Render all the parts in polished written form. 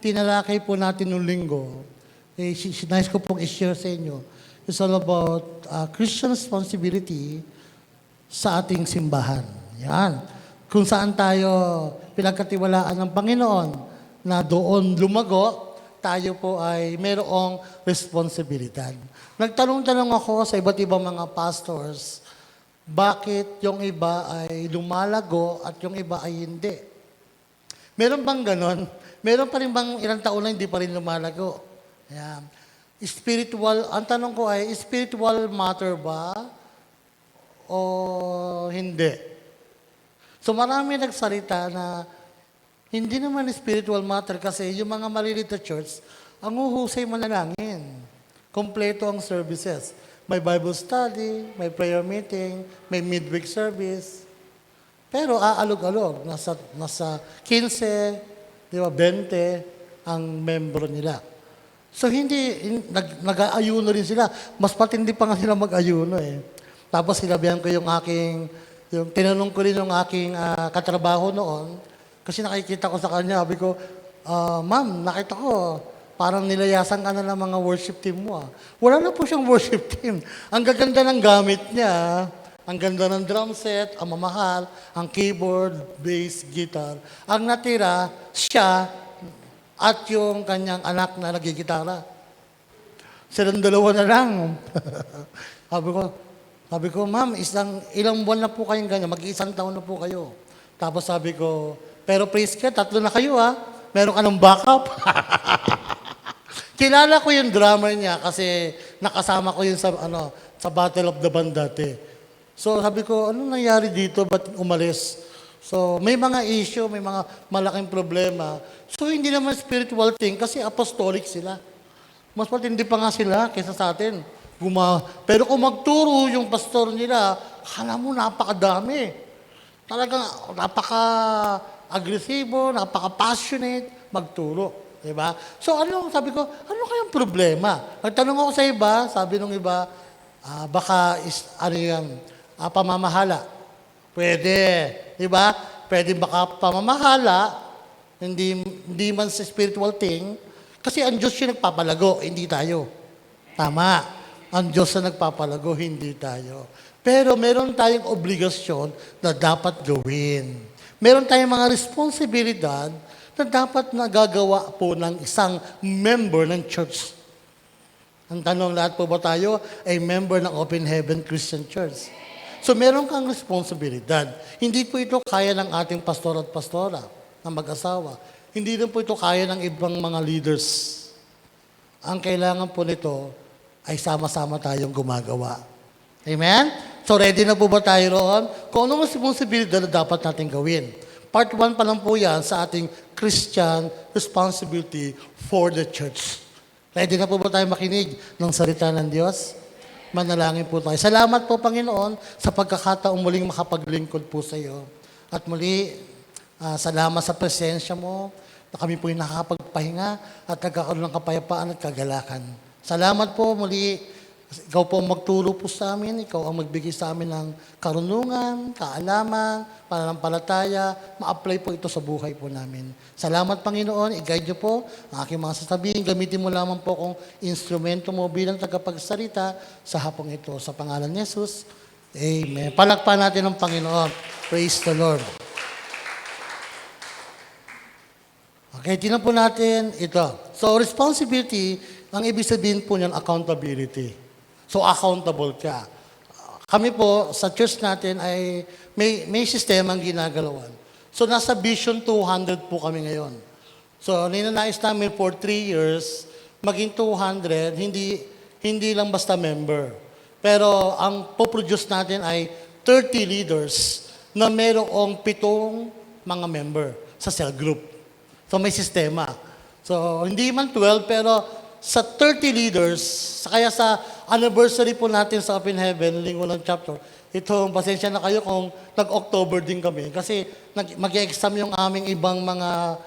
tinalakay po natin noong linggo, nice ko pong i-share sa inyo. It's all about Christian responsibility sa ating simbahan. Yan. Kung saan tayo pinagkatiwalaan ng Panginoon na doon lumago, tayo po ay mayroong responsibilidad. Nagtanong-tanong ako sa iba't ibang mga pastors, bakit yung iba ay lumalago at yung iba ay hindi? Meron bang ganon? Meron pa rin bang ilang taon na hindi pa rin lumalago? Ayan. Spiritual, ang tanong ko ay, spiritual matter ba o hindi? So marami nagsalita na hindi naman spiritual matter kasi yung mga maliliit na church, ang uhusay manalangin. Kompleto ang services. May Bible study, may prayer meeting, may midweek service. Pero aalog-alog, nasa 15, di ba, 20 ang membro nila. So nag-aayuno rin sila. Mas patindi pa nga sila mag-ayuno eh. Tapos sinabihan ko tinanong ko rin yung aking katrabaho noon, kasi nakikita ko sa kanya, sabi ko, ma'am, nakita ko, parang nilayasan ka na ng mga worship team mo. Wala na po siyang worship team. Ang gaganda ng gamit niya, ang ganda ng drum set, ang mamahal, ang keyboard, bass, guitar. Ang natira, siya at yung kanyang anak na nagigitara. Silang dalawa na lang. sabi ko, ma'am, ilang buwan na po kayong ganyan, mag-iisang taon na po kayo. Tapos sabi ko, pero praise God, 3 na kayo ha. Meron ka ng backup. Kilala ko yung drummer niya kasi nakasama ko yun sa Battle of the Band dati. So sabi ko, ano nangyari dito? Ba't umalis? So may mga issue, may mga malaking problema. So hindi naman spiritual thing kasi apostolic sila. Mas matindi pa nga sila kaysa sa atin. Pero kung magturo yung pastor nila, kala mo napakadami. Talagang napaka-agresibo, napaka-passionate magturo. Diba? So sabi ko, ano kayang problema? Nagtanong ako sa iba, sabi nung iba, baka pamamahala. Pwede. Diba? Pwede baka pamamahala, hindi man sa spiritual thing, kasi ang Diyos yung nagpapalago, hindi tayo. Tama. Ang Diyos na nagpapalago, hindi tayo. Pero meron tayong obligasyon na dapat gawin. Meron tayong mga responsibilidad na dapat nagagawa po ng isang member ng church. Ang tanong, lahat po ba tayo ay member ng Open Heaven Christian Church? So meron kang responsibilidad. Hindi po ito kaya ng ating pastor at pastora na mag-asawa. Hindi rin po ito kaya ng ibang mga leaders. Ang kailangan po nito ay sama-sama tayong gumagawa. Amen? So ready na po ba tayo roon? Kung anong responsibilidad na dapat natin gawin? Part 1 pa lang po yan sa ating Christian responsibility for the church. Ready na po ba tayo makinig ng salita ng Diyos? Manalangin po tayo. Salamat po, Panginoon, sa pagkakataong muling makapaglingkod po sa iyo. At muli, salamat sa presensya mo na kami po yung nakakapagpahinga at nagkakaroon ng kapayapaan at kagalakan. Salamat po muli. Ikaw po ang magturo po sa amin. Ikaw ang magbigay sa amin ng karunungan, kaalaman, pananampalataya. Ma-apply po ito sa buhay po namin. Salamat, Panginoon. I-guide niyo po ang aking mga sasabihin. Gamitin mo lamang po kung instrumento mo bilang tagapagsalita sa hapong ito. Sa pangalan ni Jesus, amen. Palakpan natin ang Panginoon. Praise the Lord. Okay, tingnan po natin ito. So, responsibility, ang ibig sabihin po niyan, accountability. So, accountable ka. Kami po, sa church natin, ay may sistema ang ginagalawan. So, nasa Vision 200 po kami ngayon. So, ninanais namin for 3 years, maging 200, hindi lang basta member. Pero, ang poproduce natin ay 30 leaders na mayroong 7 mga member sa cell group. So, may sistema. So, hindi man 12, pero sa 30 leaders, kaya sa anniversary po natin sa Open Heaven, linggo ng chapter, ito, pasensya na kayo kung nag-October din kami. Kasi mag-exam yung aming ibang mga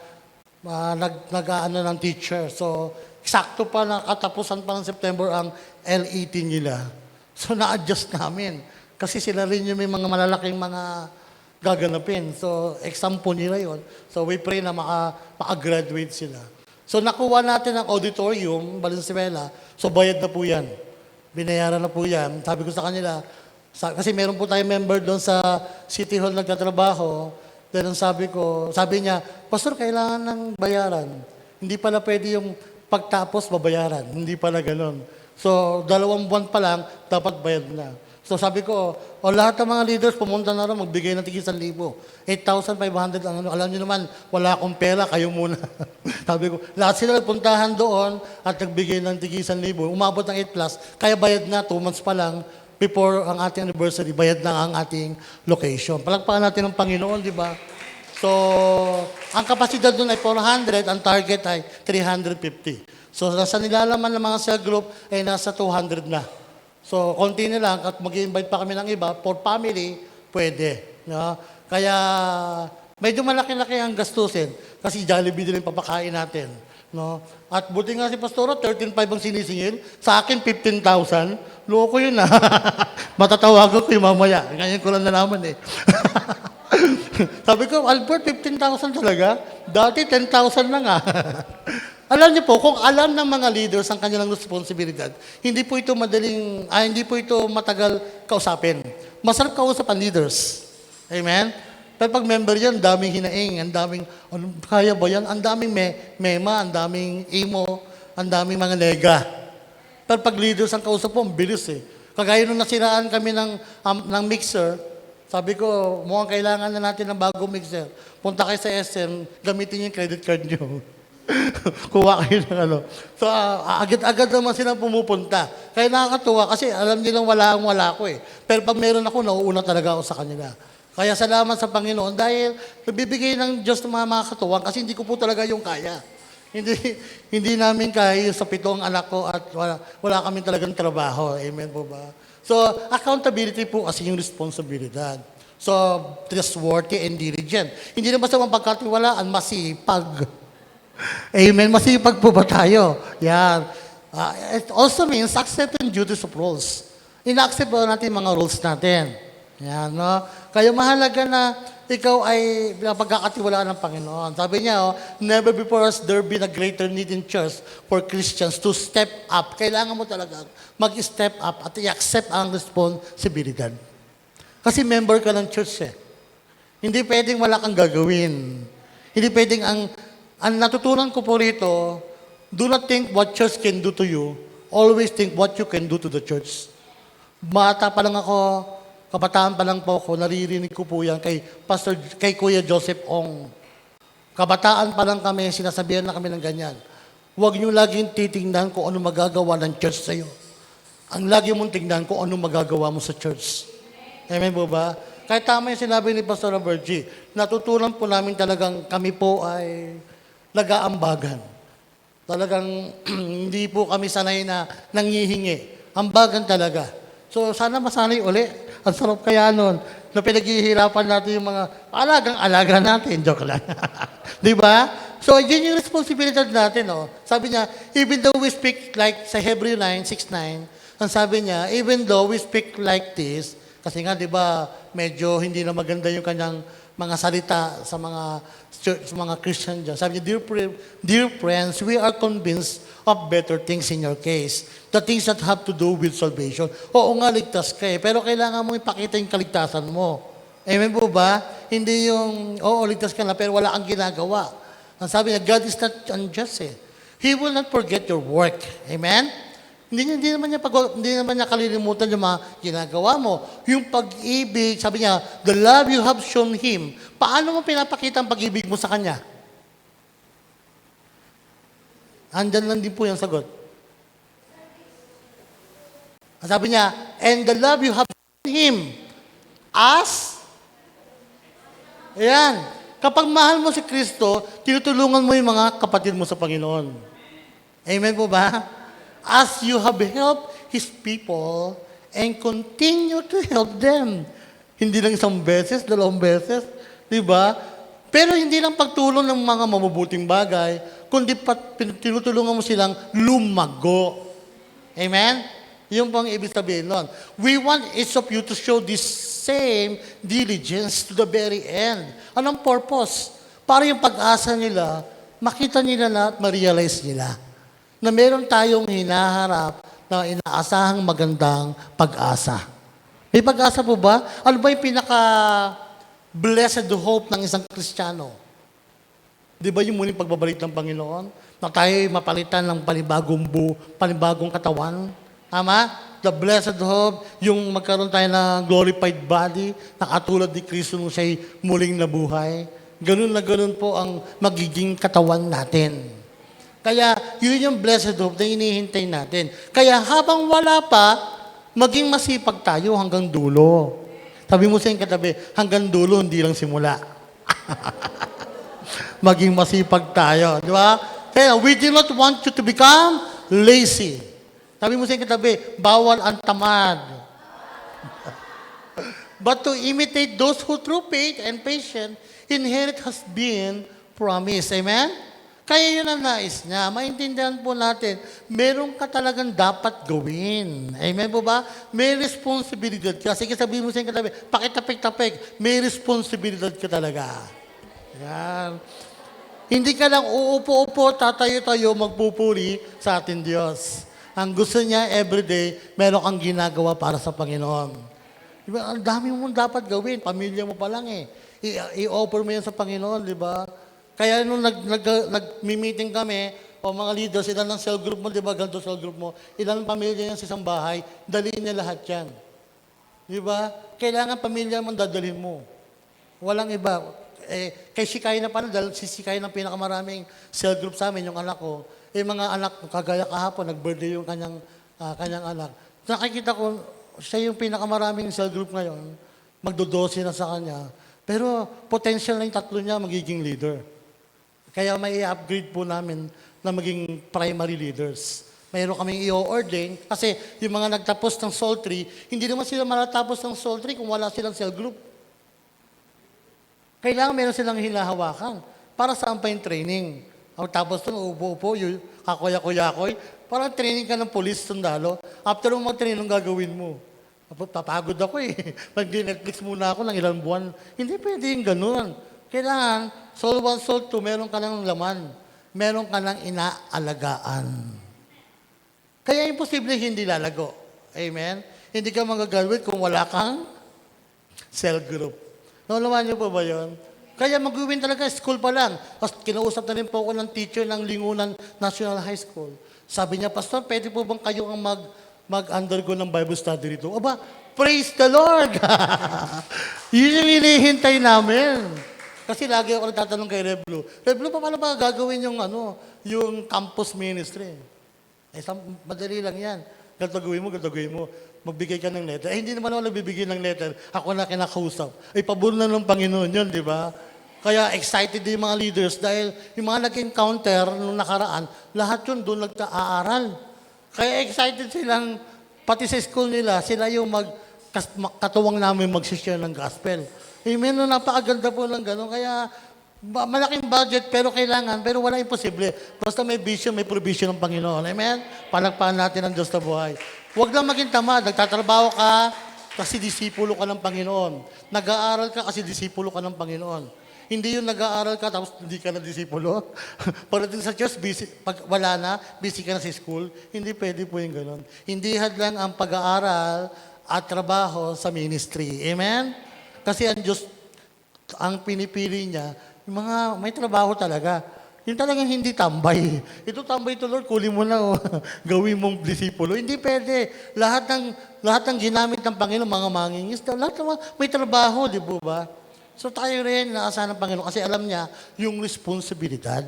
nag-ano ng teacher. So, eksakto pa na katapusan pa ng September ang LET nila. So, na-adjust namin. Kasi sila rin yung may mga malalaking mga gaganapin. So, exam po nila yon. So, we pray na maka-graduate sila. So nakuha natin ang auditorium, Valenzuela, so bayad na po yan. Binayaran na po yan. Sabi ko sa kanila, kasi meron po tayong member doon sa City Hall nagtatrabaho, then sabi niya, Pastor, kailangan ng bayaran. Hindi pala pwede yung pagtapos babayaran. Hindi pala ganun. So, 2 buwan pa lang, dapat bayad na. So sabi ko, lahat ng mga leaders pumunta na rin, magbigay ng tig 1,000. 8,500 ang ano. Alam niyo naman, wala akong pera, kayo muna. Sabi ko, lahat sila nagpuntahan doon at nagbigay ng tig 1,000. Umabot ng 8 plus, kaya bayad na, 2 months pa lang, before ang ating anniversary, bayad na ang ating location. Palagpakan natin ng Panginoon, di ba? So, ang kapasidad doon ay 400, ang target ay 350. So, nasa nilalaman ng mga cell group ay nasa 200 na. So, konti na lang at mag-invite pa kami ng iba for family, pwede. No? Kaya, medyo malaki-laki ang gastusin kasi Jollibee din yung papakain natin. No? At buti nga si Pastora, 13,500 ang sinisingil. Sa akin, 15,000. Loko yun ah. Matatawagan ko yung mamaya. Ganyan ko lang nalaman eh. Sabi ko, Albert, 15,000 talaga? Dati, 10,000 lang ah. Alam niyo po, kung alam ng mga leaders ang kanilang responsibilidad, hindi po ito matagal kausapin. Masarap kausap ang leaders. Amen? Pero pag member yan, daming hinaing, ang daming, kaya ba yan? Ang daming mema, ang daming emo, ang daming mga nega. Pero pag leaders ang kausap po, ang bilis eh. Kagaya nung nasiraan kami ng mixer, sabi ko, mukhang kailangan na natin ng bagong mixer. Punta kayo sa SM, gamitin yung credit card nyo. Kuha kayo ng ano. So, agad-agad naman sila pumupunta. Kaya nakakatuwa kasi alam nilang wala ko eh. Pero pag meron ako, nauuna talaga ako sa kanila. Kaya salamat sa Panginoon dahil nabibigay ng Diyos ng mga katuwang kasi hindi ko po talaga yung kaya. Hindi namin kaya sa 7 anak ko at wala kami talagang trabaho. Amen po ba? So, accountability po kasi yung responsibilidad. So, trustworthy and diligent. Hindi naman sa mapagkatiwalaan, masipag. Amen. Masipag po ba tayo? Yan. It also means accepting duties of roles. Ina-accept ba natin mga roles natin? Yan, no? Kaya mahalaga na ikaw ay pagkakatiwalaan ng Panginoon. Sabi niya, never before has there been a greater need in church for Christians to step up. Kailangan mo talaga mag-step up at i-accept ang responsibilidad. Kasi member ka ng church eh. Hindi pwedeng wala kang gagawin. Hindi pwedeng ang natutunan ko po rito, do not think what church can do to you. Always think what you can do to the church. Bata pa lang ako, kabataan pa lang po ako, naririnig ko po yan kay Kuya Joseph Ong. Kabataan pa lang kami, sinasabihan na kami ng ganyan. Huwag niyo laging titingnan kung ano magagawa ng church sa iyo. Ang lagi mong tingnan kung ano magagawa mo sa church. Amen po ba? Kahit tama yung sinabi ni Pastor Robert G, natutunan po namin talagang kami po ay nag-aambagan. Talagang hindi po kami sanay na nangihingi. Ambagan talaga. So sana masanay uli. Ang sarap kaya nun na pinaghihirapan natin yung mga alagang-alaga natin. Joke lang. Di ba? So yun yung responsibilidad natin. Oh. Sabi niya, even though we speak like sa Hebrew 9:6-9, ang sabi niya, even though we speak like this, kasi nga di ba medyo hindi na maganda yung kanyang mga salita sa mga Christian dyan. Sabi niya, dear friends, we are convinced of better things in your case. The things that have to do with salvation. Oo nga, ligtas ka eh. Pero kailangan mo ipakita yung kaligtasan mo. Amen po ba? Hindi yung, ligtas ka na, pero wala kang ginagawa. Ang sabi niya, God is not unjust eh. He will not forget your work. Amen? Hindi naman niya kalilimutan yung mga ginagawa mo. Yung pag-ibig, sabi niya, the love you have shown Him. Paano mo pinapakita ang pag-ibig mo sa Kanya? Andyan lang din po yung sagot. Sabi niya, and the love you have shown Him as, ayan, kapag mahal mo si Kristo, tinutulungan mo yung mga kapatid mo sa Panginoon. Amen po ba? As you have helped His people and continue to help them. Hindi lang 1 beses, 2 beses, di ba? Pero hindi lang pagtulong ng mga mabubuting bagay, kundi tinutulungan mo silang lumago. Amen? Yung pang ibig sabihin nun. We want each of you to show this same diligence to the very end. Anong purpose? Para yung pag-asa nila makita nila na at ma-realize nila na meron tayong hinaharap na inaasahang magandang pag-asa. May pag-asa po ba? Ano ba yung pinaka-blessed hope ng isang Kristiyano? Di ba yung muling pagbabalik ng Panginoon? Na tayo'y mapalitan ng panibagong katawan? Tama? The blessed hope, yung magkaroon tayo ng glorified body, na katulad ni Kristo nung siya'y muling nabuhay. Ganun na ganun po ang magiging katawan natin. Kaya yun yung blessed hope na hinihintay natin. Kaya habang wala pa, maging masipag tayo hanggang dulo. Sabi mo sa iyong katabi, hanggang dulo, hindi lang simula. Maging masipag tayo. Di ba? Kaya we do not want you to become lazy. Sabi mo sa iyong katabi, bawal ang tamad. But to imitate those who through faith and patience inherit has been promised. Amen? Kaya yun ang nais niya. Maintindihan po natin, meron ka talagang dapat gawin. Amen po ba? May responsibilidad ka. Sige, sabihin mo sa iyong katabi, pakitapik-tapik, may responsibilidad ka talaga. Yan. Hindi ka lang uupo-upo, tatayo-tayo, magpupuri sa ating Diyos. Ang gusto niya, everyday, meron kang ginagawa para sa Panginoon. Diba? Ang dami mong dapat gawin. Pamilya mo pa lang eh. I-offer mo yan sa Panginoon, di ba? Kaya nung nag-meeting kami, o mga leaders, ilan ng cell group mo, di ba, ganito cell group mo, ilan pamilya yan sa isang bahay, daliin niya lahat yan. Di ba? Kailangan pamilya mo dadalhin mo. Walang iba. Kay Shikay na pala, dahil si Shikay ng pinakamaraming cell group sa amin, yung anak ko, mga anak, kagaya kahapon, nag-birthday yung kanyang anak. Nakikita ko, siya yung pinakamaraming cell group ngayon, magdodose na sa kanya, pero potential na yung tatlo niya magiging leader. Kaya may i-upgrade po namin na maging primary leaders. Mayroon kaming i-ordain kasi yung mga nagtapos ng Soul Tree, hindi naman sila matatapos ng Soul Tree kung wala silang cell group. Kailangan meron silang hinahawakan. Para saan pa yung training? Tapos doon, upo-upo, kakoy-akoy-akoy. Parang training ka ng police, sundalo. After mo mag-training, anong gagawin mo? Papagod ako eh. Mag-Netflix muna ako ng ilang buwan. Hindi pwede yung ganun. Kailangan, Soul 1, Soul 2, meron ka ng laman. Meron ka ng inaalagaan. Kaya imposible hindi lalago. Amen? Hindi ka magagraduate kung wala kang cell group. Naulaman niyo po ba yun? Kaya mag-uwin talaga school pa lang. Tapos kinausap na rin po ako ng teacher ng Lingunan National High School. Sabi niya, Pastor, pwede po bang kayo ang mag-undergo ng Bible study rito? Aba, praise the Lord! Yun yung hinihintay namin. Kasi lagi ako nagtatanong kay Reblo, paano ba gagawin yung campus ministry? Madali lang yan. Ganito gawin mo. Magbigay ka ng letter. Hindi naman ako nagbibigay ng letter. Ako na kinakausap. Pabor na ng Panginoon yun, di ba? Kaya excited din yung mga leaders dahil yung mga nag-encounter nung nakaraan, lahat yun doon nag-aaral. Kaya excited silang, pati sa school nila, sila yung katuwang namin mag-share ng gospel. Amen, napakaganda po lang gano'n. Kaya malaking budget pero wala imposible. Basta may vision, may provision ng Panginoon. Amen? Palagpahan natin ang Diyos na buhay. Huwag lang maging tamad. Nagtatrabaho ka kasi disipulo ka ng Panginoon. Nag-aaral ka kasi disipulo ka ng Panginoon. Hindi yung nag-aaral ka tapos hindi ka na disipulo. Pagdating sa church, busy, pag wala na, busy ka na sa school. Hindi pwede po yung gano'n. Hindi hadlang ang pag-aaral at trabaho sa ministry. Amen? Kasi ang Diyos, ang pinipili niya, yung mga may trabaho talaga. Yung talagang hindi tambay. Ito tambay to Lord, kunin mo na, gawin mong disipulo. Hindi pwede. Lahat ng ginamit ng Panginoon, mga mangingis, lahat may trabaho, di ba? So tayo rin, naasahan ng Panginoon, kasi alam niya yung responsibilidad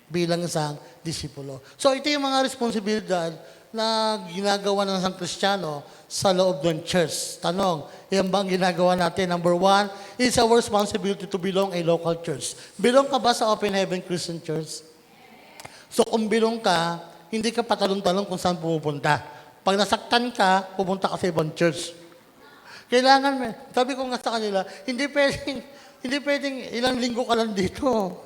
bilang isang disipulo. So ito yung mga responsibilidad na ginagawa ng isang Kristiyano sa loob ng church. Tanong, yan bang ginagawa natin? Number 1, it's our responsibility to belong a local church. Belong ka ba sa Open Heaven Christian Church? So kung belong ka, hindi ka patalong-talong kung saan pumupunta. Pag nasaktan ka, pupunta ka sa ibang church. Kailangan, sabi ko nga sa kanila, hindi pwedeng ilang linggo ka lang dito.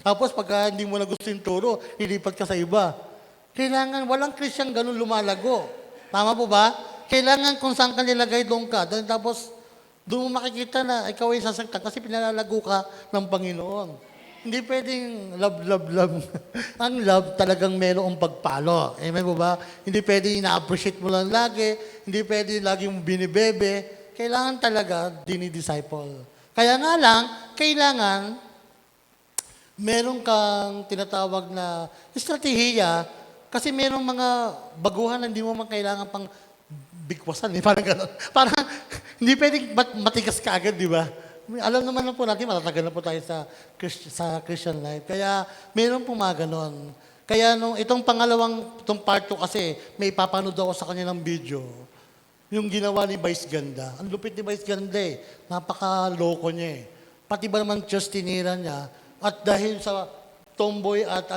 Tapos pagka hindi mo na gusto yung turo, ilipat ka sa iba. Kailangan, walang Christian ganun lumalago. Tama po ba? Kailangan kung saan ka nilagay, doon ka. Tapos, doon mo makikita na ikaw ay sasaktan kasi pinalalago ka ng Panginoon. Hindi pwedeng love, love, love. Ang love talagang merong pagpalo. Amen po ba? Hindi pwedeng ina-appreciate mo lang lagi. Hindi pwedeng lagi mo binibebe. Kailangan talaga dinidisciple. Kaya nga lang, kailangan meron kang tinatawag na estratehiya kasi merong mga baguhan na hindi mo man kailangan pang bigwasan. Parang gano'n. Parang hindi pwedeng matigas ka agad, di ba? Alam naman lang po natin, matatagal na po tayo sa Christian life. Kaya meron po mga ganon. Kaya itong itong part 2 kasi, may ipapanood ako sa kanilang video. Yung ginawa ni Vice Ganda. Ang lupit ni Vice Ganda eh. Napaka-loko niya eh. Pati ba naman Diyos tinira niya. At dahil sa tomboy at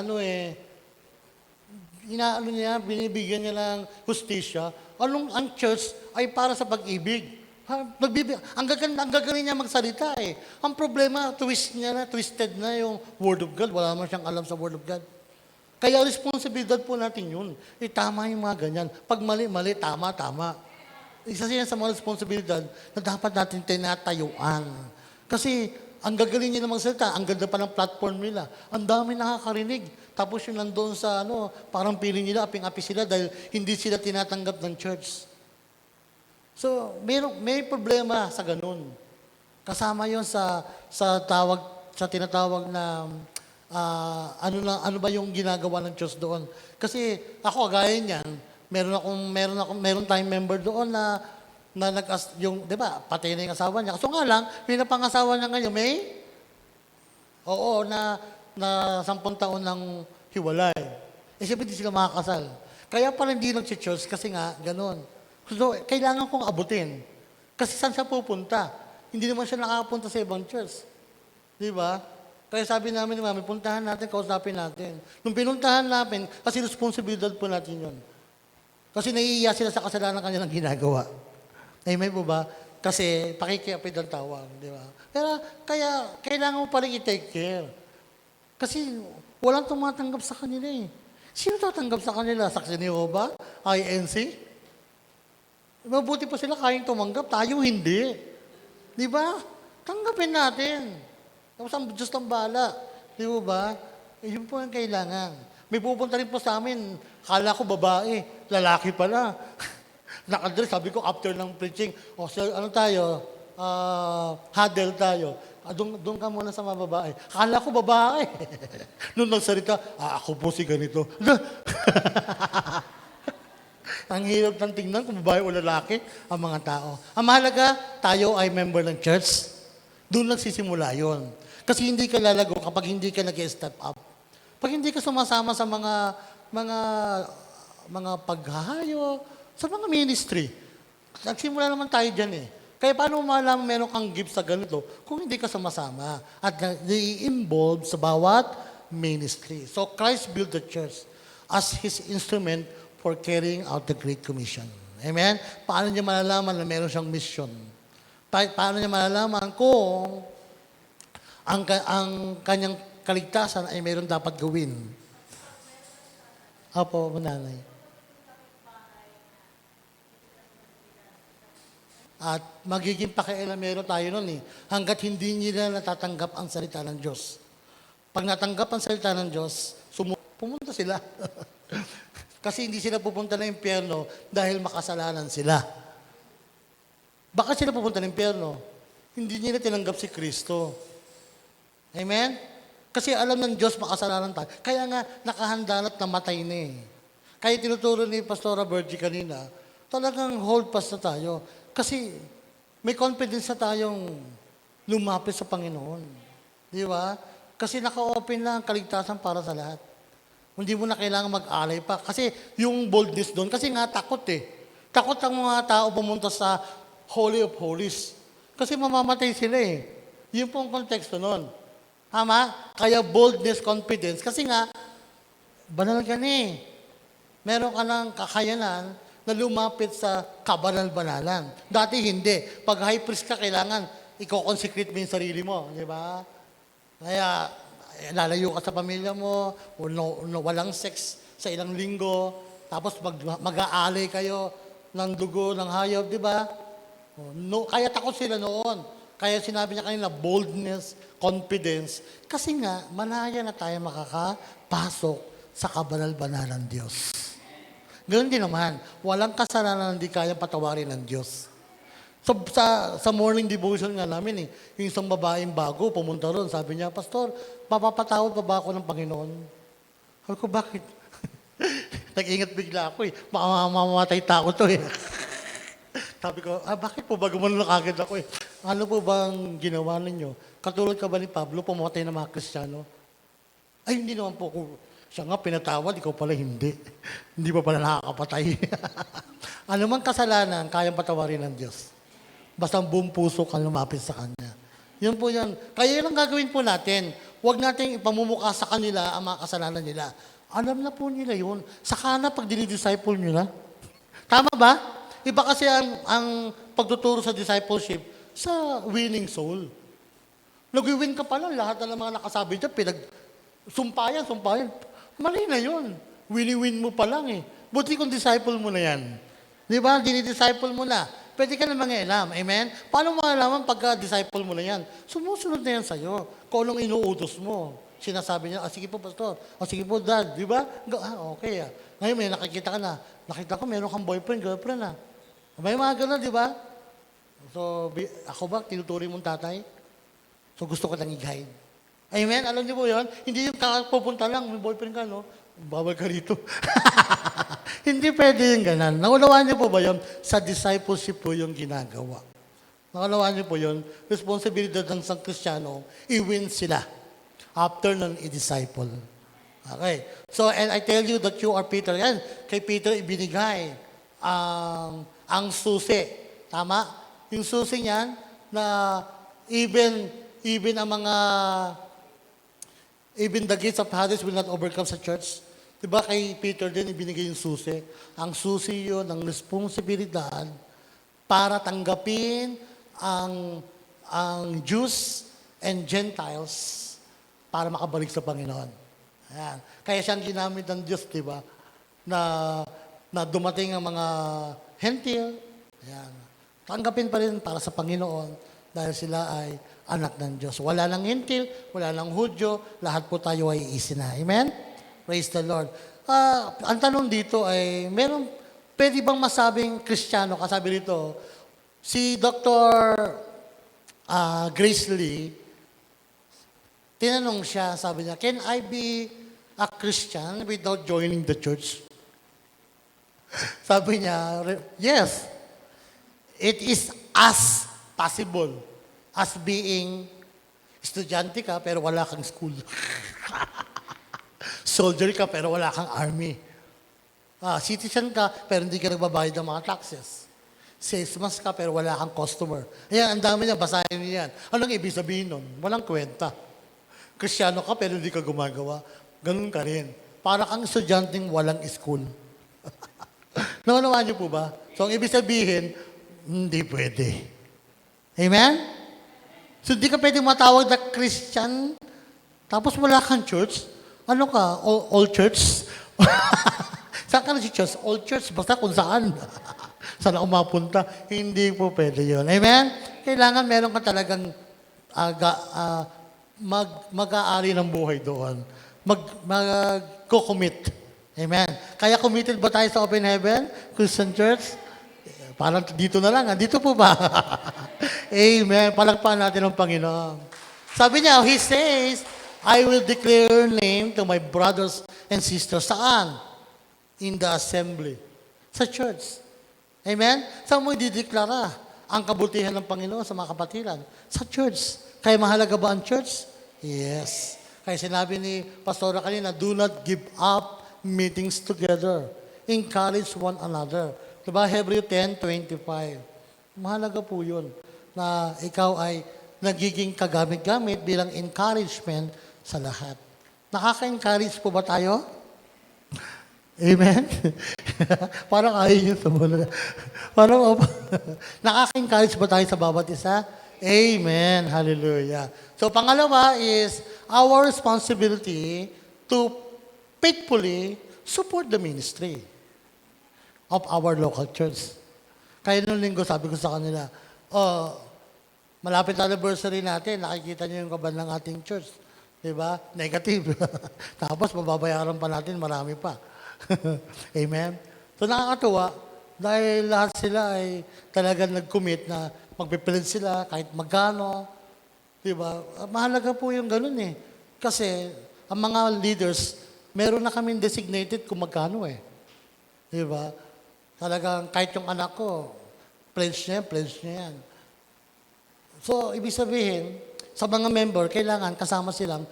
binibigyan niya ng hustisya. Ang church ay para sa pag-ibig. Ang gagaling niya magsalita eh. Ang problema, twisted na yung Word of God. Wala naman siyang alam sa Word of God. Kaya responsibilidad po natin yun. Tama yung mga ganyan. Pag mali, tama. Isa siya sa mga responsibilidad na dapat natin tinatayuan. Kasi ang gagaling niya na magsalita, ang ganda pa ng platform nila. Ang dami nakakarinig. Tapos yun nandoon sa parang piling nila, aping-api sila dahil hindi sila tinatanggap ng church. So, may problema sa ganun. Kasama yon sa tinatawag na ano ba yung ginagawa ng Diyos doon. Kasi ako gaya niyan, meron tayong member doon na yung, di ba, patay na yung asawa niya. So nga lang, may napangasawa niya ngayon, na 10 taon ng hiwalay. Siyempre, hindi sila makakasal. Kaya pala hindi nag-church kasi nga, ganun. So, kailangan kong abutin. Kasi saan siya pupunta? Hindi naman siya nakapunta sa ibang church. Di ba? Kaya sabi namin ni Mami, puntahan natin, kausapin natin. Nung pinuntahan namin, kasi responsibilidad po natin yun. Kasi naiiya sila sa kasalanan kanilang ginagawa. Amen po ba? Kasi pakikiapid ang tawag. Di ba? Pero kaya kailangan mo pa rin i-take care. Kasi walang tumatanggap sa kanila eh. Sino tatanggap sa kanila? Saksi ni Jehovah? INC? Mabuti pa sila kayang tumanggap, tayo hindi. Di ba? Tanggapin natin. Tapos ang Diyos ng bala. Di ba? Yun po ang kailangan. May pupunta rin po sa amin, kala ko babae, lalaki pala. Nakadress, sabi ko after ng preaching, sir, tayo? Huddle tayo. Doon ka muna sa mga babae. Kala ko babae. Nung nagsalita, ako po si ganito. Ang hirap ng tingnan kung babae o lalaki ang mga tao. Ang mahalaga, tayo ay member ng church. Doon nagsisimula yun. Kasi hindi ka lalago kapag hindi ka nag-step up. Pag hindi ka sumasama sa mga paghahayo, sa mga ministry. Nagsimula naman tayo dyan eh. Kaya paano mo malaman meron kang gift sa ganito kung hindi ka sumasama at i-involve sa bawat ministry. So Christ built the church as His instrument for carrying out the Great Commission. Amen? Paano niya malalaman na meron siyang mission? Paano niya malalaman kung ang kanyang kaligtasan ay meron dapat gawin? Apo, nanay. At magiging pakialamero tayo nun eh. Hanggat hindi nila natatanggap ang salita ng Diyos. Pag natanggap ang salita ng Diyos, pumunta sila. Kasi hindi sila pupunta ng impyerno dahil makasalanan sila. Bakit sila pupunta ng impyerno? Hindi nila tinanggap si Kristo. Amen? Kasi alam ng Diyos makasalanan tayo. Kaya nga, nakahanda na't namatay na eh. Kaya tinuturo ni Pastora Virgie kanina, talagang hold fast na tayo. Kasi may confidence na tayong lumapit sa Panginoon. Di ba? Kasi naka-open na ang kaligtasan para sa lahat. Hindi mo na kailangan mag-alay pa. Kasi yung boldness doon, kasi nga takot eh. Takot ang mga tao pumunta sa Holy of Holies. Kasi mamamatay sila eh. Yun po ang konteksto noon. Tama? Kaya boldness, confidence. Kasi nga, banal ka na eh. Meron ka ng kakayanan na lumapit sa kabanal-banalan. Dati hindi. Pag high priest ka, kailangan i-consecrate mo yung sarili mo. Di ba? Kaya, lalayo ka sa pamilya mo, walang sex sa ilang linggo, tapos mag-aalay kayo ng dugo, ng hayop, di ba? Kaya takot sila noon. Kaya sinabi niya kanina, boldness, confidence. Kasi nga, malaya na tayo makakapasok sa kabanal-banalan Diyos. Ganoon din naman, walang kasalanan na hindi kayang patawarin ng Diyos. Sa morning devotion nga namin yung isang babaeng bago, pumunta ron, sabi niya, Pastor, mapapatawad pa ba ako ng Panginoon? Sabi ko, bakit? Nag-ingat bigla ako baka mamamatay tao to Sabi ko, bakit po ba gumanon agad ako Ano po bang ginawa ninyo? Katulad ka ba ni Pablo, pumatay ng mga Kristiyano? Ay, hindi naman po ko. Siya nga pinatawad, ikaw pala hindi. Hindi pa pala nakakapatay. Ano mang kasalanan, kayang patawarin ng Diyos. Basta ang buong puso kang lumapit sa Kanya. Yun po yan. Kaya yun ang gagawin po natin. Huwag natin ipamumukha sa kanila ang mga kasalanan nila. Alam na po nila yun. Saka na pag dinidisciple nila. Tama ba? Iba kasi ang pagtuturo sa discipleship sa winning soul. Nag-win ka pa lang, lahat ng mga nakasabi dyan, sumpayan. Mali na yun. Win-win mo pa lang Buti kung disciple mo na yan. Di ba? Dinidisciple mo na. Pwede ka na mangialam. Amen? Paano mo alaman pagka-disciple mo na yan? Sumusunod na yan sa'yo. Kung anong inuutos mo. Sinasabi niya, sige po, Pastor. Sige po, Dad. Di ba? Okay Ngayon may nakikita ka na. Nakita ko, meron kang boyfriend, girlfriend May mga gano'n, di ba? So, ako ba, tinuturing mong tatay? So, gusto ko lang i-guide. Amen? Alam niyo po yun? Hindi yung pupunta lang, may boyfriend ka, no? Bawal ka rito. Hindi pwede yung ganan. Naunawaan niyo po ba yun? Sa discipleship po yung ginagawa. Naunawaan niyo po yun? Responsibilidad ng isang Kristiyano, i-win sila after ng i-disciple. Okay. So, and I tell you that you are Peter. Yan, kay Peter ibinigay ang susi. Tama? Yung susi niyan na even ang mga even the gates of Hades will not overcome sa church. Diba kay Peter din ibinigay yung susi. Ang susi yun ng responsibilidad para tanggapin ang Jews and Gentiles para makabalik sa Panginoon. Ayan. Kaya siyang ginamit ng Diyos, diba? Na dumating ang mga Hentil. Ayan. Tanggapin pa rin para sa Panginoon dahil sila ay anak ng Diyos. Wala nang Hentil, wala nang Hudyo, lahat po tayo ay iisa na. Amen? Praise the Lord. Ang tanong dito ay, pwede bang masabing Kristiyano? Kasabi rito, si Dr. Grace Lee, tinanong siya, sabi niya, can I be a Christian without joining the church? Sabi niya, yes. It is as possible as being estudyante ka pero wala kang school. Soldier ka pero wala kang army. Citizen ka pero hindi ka nagbabayad ng mga taxes. Salesman ka pero wala kang customer. Ayan, ang dami niya, basahin niya yan. Anong ibig sabihin nun? Walang kwenta. Kristyano ka pero hindi ka gumagawa. Ganun ka rin. Para kang estudyanteng walang school. Naunawaan niyo po ba? So, ang ibig sabihin, hindi pwede. Amen? So, hindi ka pwedeng matawag na Christian, tapos wala kang church. Ano ka? All church? Saan ka na si church? All church, basta kung saan. Saan ako mapunta? Hindi po pwede yun. Amen? Kailangan meron ka talagang mag-aari ng buhay doon. Mag-commit. Amen? Kaya committed ba tayo sa Open Heaven? Christian Church? Parang dito na lang. Dito po ba? Amen. Palagpakan natin ang Panginoon. Sabi niya, He says, I will declare your name to my brothers and sisters. Saan? In the assembly. Sa church. Amen? Saan mo idideklara ang kabutihan ng Panginoon sa mga kapatiran? Sa church. Kaya mahalaga ba ang church? Yes. Kaya sinabi ni Pastora kanina, do not give up meetings together. Encourage one another. Diba? Hebrew 10:25. Mahalaga po yun na ikaw ay nagiging kagamit-gamit bilang encouragement sa lahat. Nakaka-encourage po ba tayo? Amen? Parang ayaw nyo sa muna. Parang, nakaka-encourage ba tayo sa bawat isa? Amen. Hallelujah. So, pangalawa is our responsibility to faithfully support the ministry of our local church. Kaya nung linggo, sabi ko sa kanila, Malapit na anniversary natin, nakikita niyo yung kaban ng ating church. Di ba? Negative. Tapos mababayaran pa natin, marami pa. Amen? So nakakatuwa, dahil lahat sila ay talagang nag-commit na magpipilit sila kahit magkano. Di ba? Mahalaga po yung ganun eh. Kasi ang mga leaders, meron na kaming designated kung magkano eh. Di ba? Talagang kahit yung anak ko, pledge niya yan. So, ibig sabihin, sa mga member, kailangan kasama silang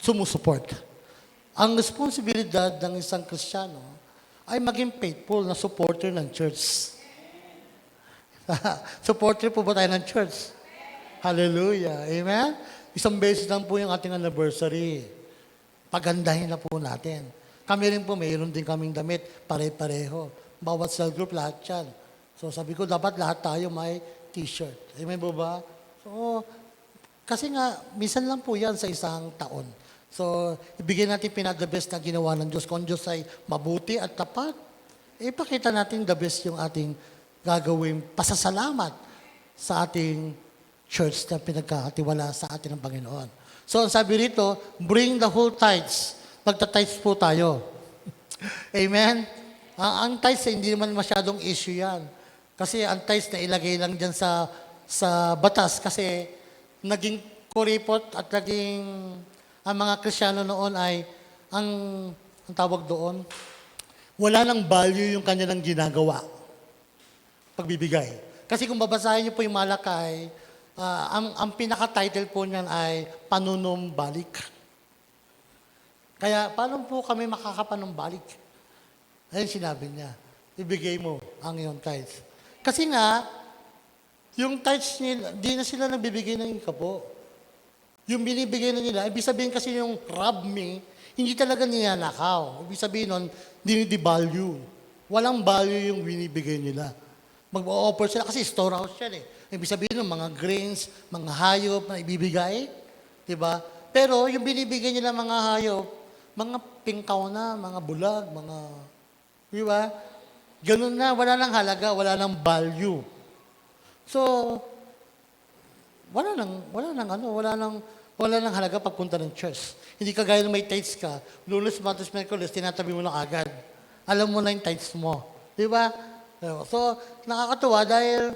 sumusuport. Ang responsibilidad ng isang Kristiyano ay maging faithful na supporter ng church. Supporter po ba tayo ng church? Hallelujah. Amen? Isang beses lang po yung ating anniversary. Pagandahin na po natin. Kami rin po, mayroon din kaming damit, pare-pareho. Bawat cell group, lahat yan. So sabi ko, dapat lahat tayo may t-shirt. Amen po ba? So, kasi nga, minsan lang po yan sa isang taon. So, ibigay natin the best na ginawa ng Diyos. Kung Diyos ay mabuti at tapat, ipakita natin the best yung ating gagawin pasasalamat sa ating church na pinagkakatiwala sa atin ng Panginoon. So, ang sabi rito, bring the whole tithes. Magta-tithes po tayo. Amen? Ang tithes, hindi naman masyadong issue yan. Kasi ang tithes na ilagay lang dyan sa batas kasi naging kuripot at naging ang mga Kristiyano noon ay ang tawag doon, wala nang value yung kanilang ginagawa. Pagbibigay. Kasi kung babasahin niyo po yung Malakay, ang pinaka-title po niyan ay panunumbalik. Kaya paano po kami makakapanumbalik? Ayun sinabi niya, ibigay mo ang iyong tithes. Kasi nga, yung tithes nila, di na sila nagbibigay ng ikapo. Yung binibigay na nila, ibig sabihin kasi yung rob me, hindi talaga ninanakaw. Ibig sabihin nun, dinidevalue. Walang value yung binibigay nila. Mag-o-offer sila kasi storehouse yan eh. Ibig sabihin nun, mga grains, mga hayop na ibibigay. Diba? Pero yung binibigay nila mga hayop, mga pingkaw na, mga bulag, mga... Diba? Ganun na, wala nang halaga, wala nang value. So, wala nang halaga pagpunta ng church. Hindi kagaya ng may tithes ka, Lunes, Martes, Miyerkules, tinatabi mo na agad. Alam mo na yung tithes mo. Di ba? So, nakakatuwa dahil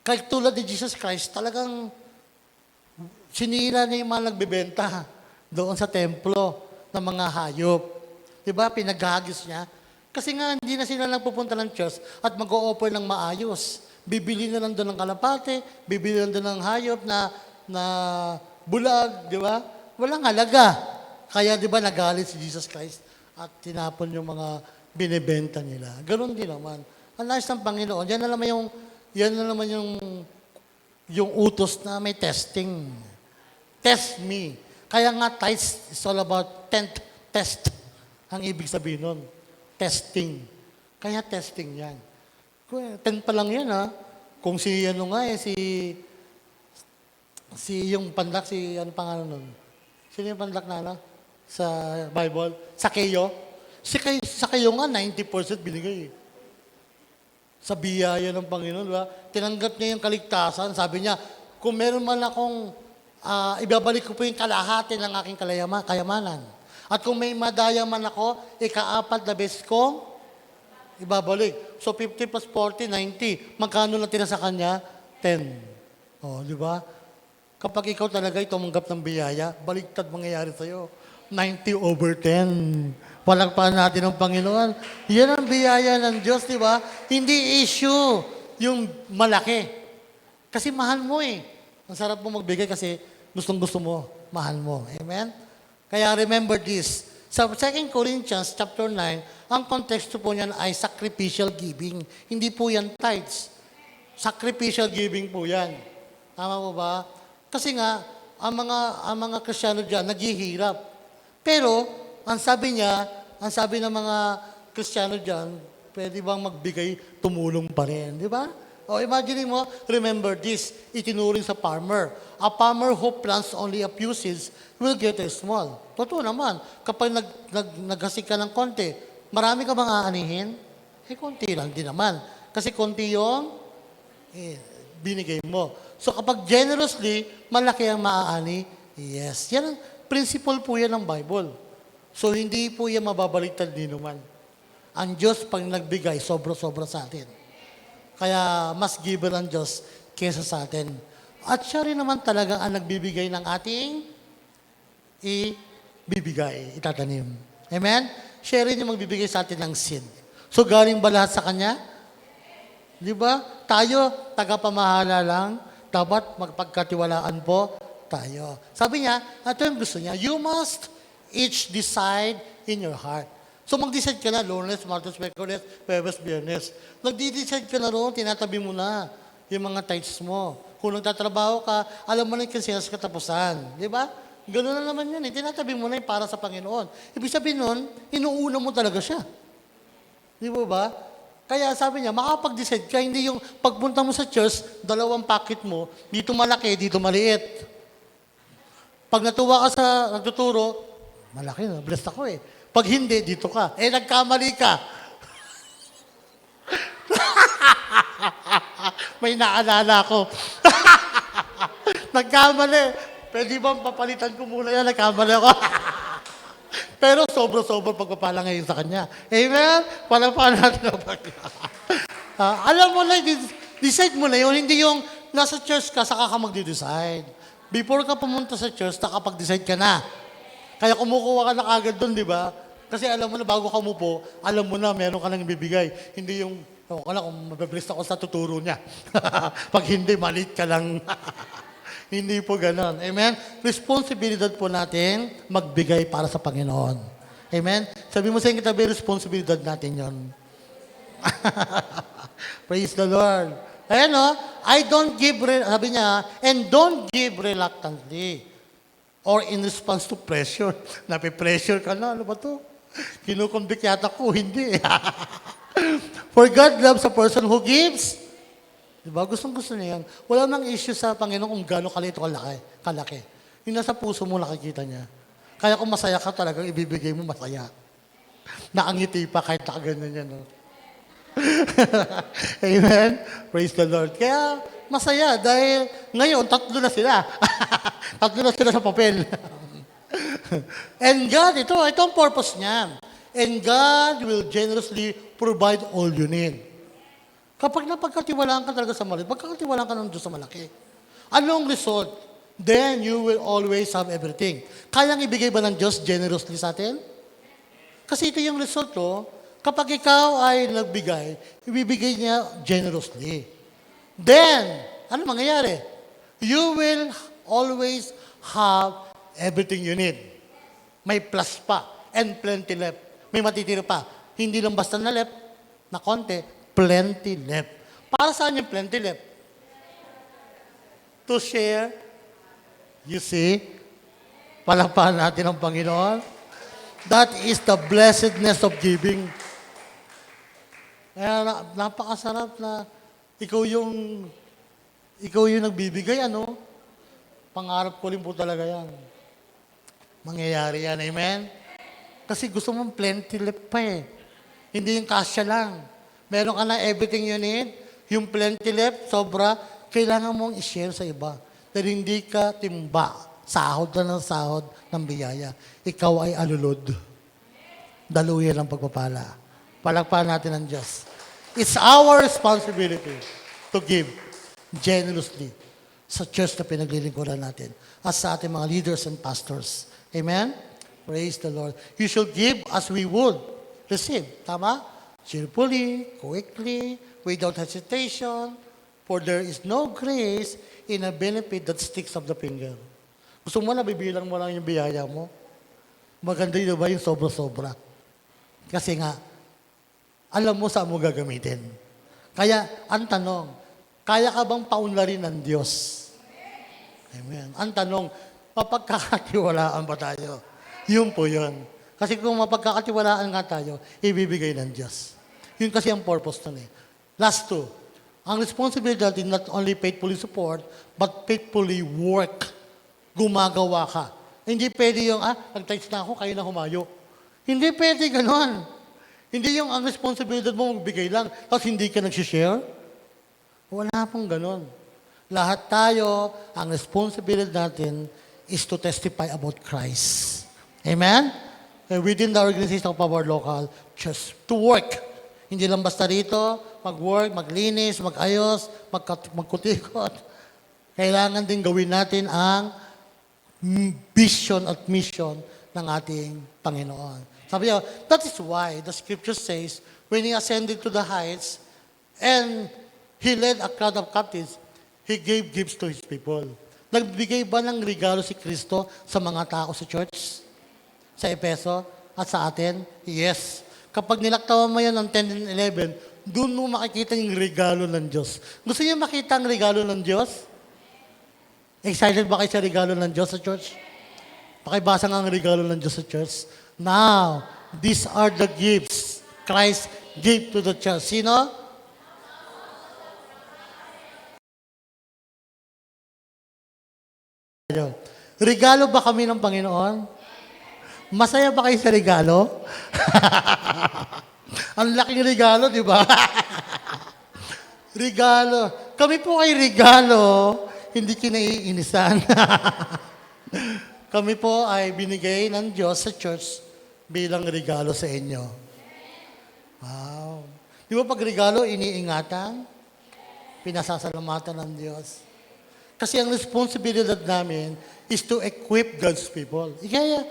kahit tulad ni Jesus Christ, talagang sinira niya yung mga nagbebenta doon sa templo ng mga hayop. Di ba? Pinaghagis niya. Kasi nga, hindi na sila nagpupunta ng church at mag-o-offer ng maayos. Bibili na lang doon ng kalapate, bibili na lang doon ng hayop na bulag, di ba? Walang halaga. Kaya di ba nagalit si Jesus Christ at tinapon yung mga binibenta nila. Ganon din naman. Ang nais ng Panginoon, yan na naman yung utos na may testing. Test me. Kaya nga tithes is all about test. Ang ibig sabihin nun. Testing. Kaya testing yan. 10 pa lang yan, ha? Kung si yung pandak, ano pangalan nun? Sino yung pandak na, sa Bible? Sakeyo. Sakeyo nga, 90% binigay. Sa biyaya ng Panginoon, diba? Tinanggap niya yung kaligtasan. Sabi niya, kung meron man akong, ibabalik ko po yung kalahati ng aking kayamanan. At kung may madaya man ako, ika-4 na beses kong ibabalik. So, 50 plus 40, 90. Magkano na tira sa kanya? 10. O, di ba? Kapag ikaw talaga ay tumanggap ng biyaya, baliktad mangyayari sa'yo. 90/10. Palagpakan natin ang Panginoon. Yan ang biyaya ng Diyos, di ba? Hindi issue yung malaki. Kasi mahal mo eh. Ang sarap mo magbigay kasi gustong-gusto mo, mahal mo. Amen? Kaya remember this. Sa 2 Corinthians chapter 9, ang konteksto po niyan ay sacrificial giving. Hindi po yan tithes. Sacrificial giving po yan. Tama po ba? Kasi nga, ang mga Kristiyano dyan, naghihirap. Pero, ang sabi ng mga Kristiyano dyan, pwede bang magbigay, tumulong pa rin. Di ba? O imagine mo, remember this, itinuring sa farmer. A farmer who plants only a few seeds will get a small. Totoo naman, kapag naghasik ka ng konti, marami ka bang aanihin? Konti lang din naman. Kasi konti yung binigay mo. So kapag generously, malaki ang maaani. Yes. Yan ang principle po yan ng Bible. So hindi po yan mababaliktad ni naman. Ang Diyos pag nagbigay, sobra-sobra sa atin. Kaya mas giver ang Diyos kesa sa atin. At siya rin naman talaga ang nagbibigay ng ating ibibigay, itatanim. Amen? Siya rin yung magbibigay sa atin ng seed. So galing ba lahat sa Kanya? Di ba? Tayo, tagapamahala lang. Dapat magpagkatiwalaan po tayo. Sabi niya, ito yung gusto niya, you must each decide in your heart. So mag-decide ka na, Lunes, Martes, Miyerkules, Huwebes, Biyernes. Nag-decide ka na roon, tinatabi mo na yung mga tithes mo. Kung nagtatrabaho ka, alam mo na yung kinsinas katapusan. Di ba? Ganoon na naman yan. Tinatabi mo na yung para sa Panginoon. Ibig sabihin nun, inuuna mo talaga siya. Di ba? Kaya sabi niya, makapag-decide ka, hindi yung pagpunta mo sa church, 2 packet mo, dito malaki, dito maliit. Pag natuwa ka sa nagtuturo, malaki na, blessed ako eh. Pag hindi, dito ka. Nagkamali ka. May naalala ko. Nagkamali. Pwede bang papalitan ko muna yan? Nagkamali ako. Pero sobra-sobra pagpapala ngayon sa Kanya. Amen? Palapalan natin ang alam mo na, decide mo na yun. Hindi yung nasa church ka, saka ka magde-decide. Before ka pumunta sa church, nakapag-decide ka na. Kaya kumukuha ka na agad doon, di ba? Kasi alam mo na, bago ka umupo, alam mo na, meron ka nang ibibigay. Hindi yung, ako lang, kung mabibless ako sa tuturo niya. Pag hindi, malit ka lang. Hindi po ganon. Amen? Responsibilidad po natin magbigay para sa Panginoon. Amen? Sabi mo sa inyo kitabi, responsibilidad natin yon. Praise the Lord. Ayan o, sabi niya, and don't give reluctantly or in response to pressure. Nape-pressure ka na, ano ba to? Kinukumbik yata ko, hindi. For God loves a person who gives. Diba? Gustong-gusto niya yan. Wala nang issue sa Panginoon kung gano'ng kalito kalaki. Yung nasa puso mo nakikita niya. Kaya kung masaya ka talagang ibibigay mo masaya. Nakangiti pa kahit nakaganyan yan. No? Amen? Praise the Lord. Kaya masaya dahil ngayon, 3 na sila. 3 na sila sa papel. And God, ito ang purpose niya. And God will generously provide all you need. Kapag napagkatiwalaan ka talaga sa maliit, pagkakatiwalaan ka ng Diyos sa malaki. Anong result? Then you will always have everything. Kayang ibigay ba ng Diyos generously sa atin? Kasi ito yung result, kapag ikaw ay nagbigay, ibibigay niya generously. Then, ano mangyayari? You will always have everything you need. May plus pa and plenty left. May matitira pa. Hindi lang basta na left, na konti, plenty left. Para saan yung plenty left? To share. You see? Palakpakan natin ang Panginoon. That is the blessedness of giving. Kaya napakasarap na ikaw yung nagbibigay, ano? Pangarap ko rin po talaga yan. Mangyayari yan, amen? Kasi gusto mong plenty left pa eh. Hindi yung kasya lang. Meron ka na everything you need, yung plenty left, sobra, kailangan mong i-share sa iba. Dahil hindi ka timba, sahod na ng sahod ng biyaya. Ikaw ay alulod. Daluyan ang pagpapala. Palakpakan natin ang Diyos. It's our responsibility to give generously sa church na pinaglilingkuran natin at sa ating mga leaders and pastors. Amen? Praise the Lord. You should give as we would receive. Tama? Cheerfully, quickly, without hesitation, for there is no grace in a benefit that sticks of the finger. Gusto mo na, bibilang mo lang yung biyaya mo. Maganda yun ba yung sobra-sobra? Kasi nga, alam mo saan mo gagamitin. Kaya, ang tanong, kaya ka bang paunlarin ng Diyos? Amen. Ang tanong, mapagkakatiwalaan ba tayo? Yun po yun. Kasi kung mapagkakatiwalaan nga tayo, ibibigay ng Diyos. Yun kasi ang purpose nun eh. Last 2, ang responsibility not only faithfully support, but faithfully work. Gumagawa ka. Hindi pwede yung, nag-text na ako, kayo na humayo. Hindi pwede ganon. Hindi yung ang responsibility mo magbigay lang, tapos hindi ka nagsishare. Wala pong ganon. Lahat tayo, ang responsibility natin is to testify about Christ. Amen? Within the organization of our local church, to work. Hindi lang basta rito, mag-work, maglinis, mag-ayos, magkutikot. Kailangan din gawin natin ang vision at mission ng ating Panginoon. Sabi niya, that is why the scripture says, when He ascended to the heights and He led a crowd of captives, He gave gifts to His people. Nagbigay ba ng regalo si Kristo sa mga tao sa church? Sa Efeso at sa atin? Yes. Kapag nilaktawan mo yan ng 10 and 11, doon mo makikita yung regalo ng Diyos. Gusto niyo makita ang regalo ng Diyos? Excited ba kayo sa regalo ng Diyos sa church? Pakibasa nga ang regalo ng Diyos sa church. Now, these are the gifts Christ gave to the church. Sino? Regalo ba kami ng Panginoon? Masaya ba kayo sa regalo? Ang laking regalo, di ba? Regalo. Kami po ay regalo, hindi kinaiinisan. Kami po ay binigay ng Diyos sa church bilang regalo sa inyo. Wow. Di ba pag regalo, iniingatan? Pinasasalamatan ng Diyos. Kasi ang responsibilidad namin is to equip God's people. Kaya,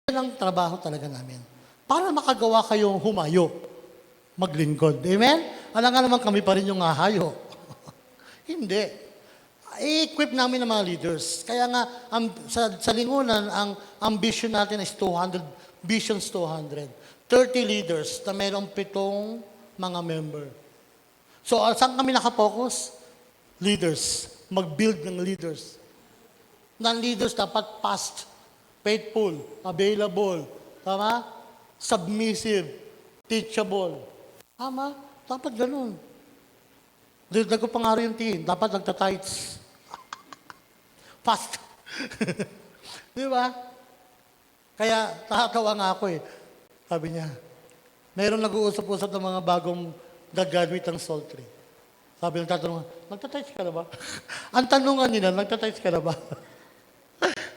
ang trabaho talaga namin. Para makagawa kayong humayo, maglingkod. Amen? Alam nga naman kami pa rin yung hahayo. Hindi. I-equip namin ang mga leaders. Kaya nga, sa lingunan, ang ambition natin is 200, Visions 200. 30 leaders na mayroong 7 mga member. So, saan kami nakapokus? Leaders. Mag-build ng leaders. Non-leaders dapat past, faithful, available, tama? Submissive, teachable. Tama? Dapat ganun. Dagdag ko pa nga rin yung team. Dapat nagtatights. Fast. Di ba? Kaya, nakatawa nga ako eh. Sabi niya, mayroong nag-uusap-usap ng mga bagong gagraduate ng Sultry. Sabi ng tatanungan, nagtatights ka na ba? Ang tanungan nila, nagtatights ka na ba?